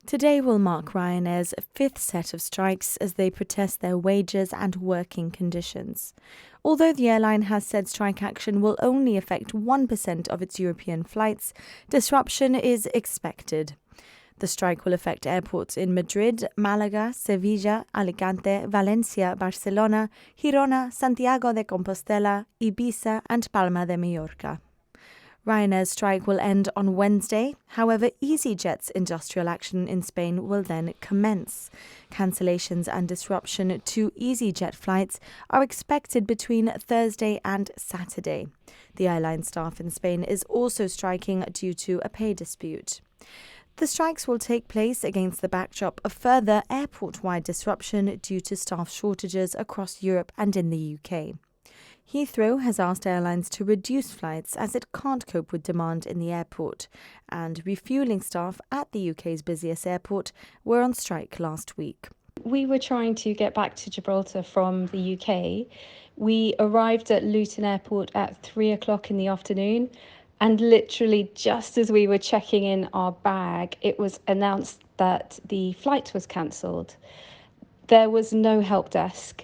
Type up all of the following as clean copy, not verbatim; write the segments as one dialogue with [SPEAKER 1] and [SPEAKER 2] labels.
[SPEAKER 1] Today will mark Ryanair's fifth set of strikes as they protest their wages and working conditions. Although the airline has said strike action will only affect 1% of its European flights, disruption is expected. The strike will affect airports in Madrid, Malaga, Sevilla, Alicante, Valencia, Barcelona, Girona, Santiago de Compostela, Ibiza and Palma de Mallorca. Ryanair's strike will end on Wednesday. However, EasyJet's industrial action in Spain will then commence. Cancellations and disruption to EasyJet flights are expected between Thursday and Saturday. The airline staff in Spain is also striking due to a pay dispute. The strikes will take place against the backdrop of further airport-wide disruption due to staff shortages across Europe and in the UK. Heathrow has asked airlines to reduce flights as it can't cope with demand in the airport, and refuelling staff at the UK's busiest airport were on strike last week.
[SPEAKER 2] We were trying to get back to Gibraltar from the UK. We arrived at Luton Airport at 3 o'clock in the afternoon, and literally just as we were checking in our bag, it was announced that the flight was cancelled. There was no help desk.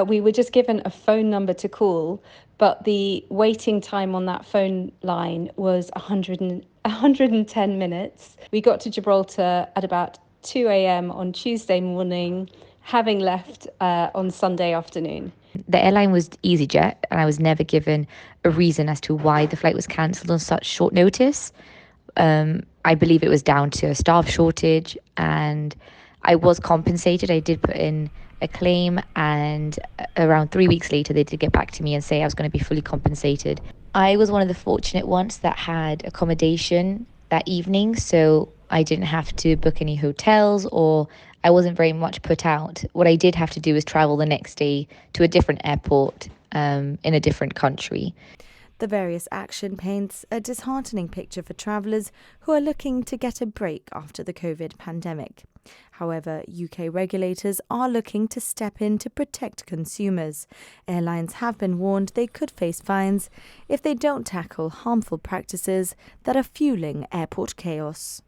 [SPEAKER 2] We were just given a phone number to call, but the waiting time on that phone line was 110 minutes. We got to Gibraltar at about 2 a.m. on Tuesday morning, having left on Sunday afternoon.
[SPEAKER 3] The airline was EasyJet, and I was never given a reason as to why the flight was cancelled on such short notice. I believe it was down to a staff shortage, and I was compensated. I did put in a claim, and around 3 weeks later they did get back to me and say I was going to be fully compensated. I was one of the fortunate ones that had accommodation that evening, so I didn't have to book any hotels, or I wasn't very much put out. What I did have to do was travel the next day to a different airport in a different country.
[SPEAKER 1] The various action paints a disheartening picture for travellers who are looking to get a break after the COVID pandemic. However, UK regulators are looking to step in to protect consumers. Airlines have been warned they could face fines if they don't tackle harmful practices that are fueling airport chaos.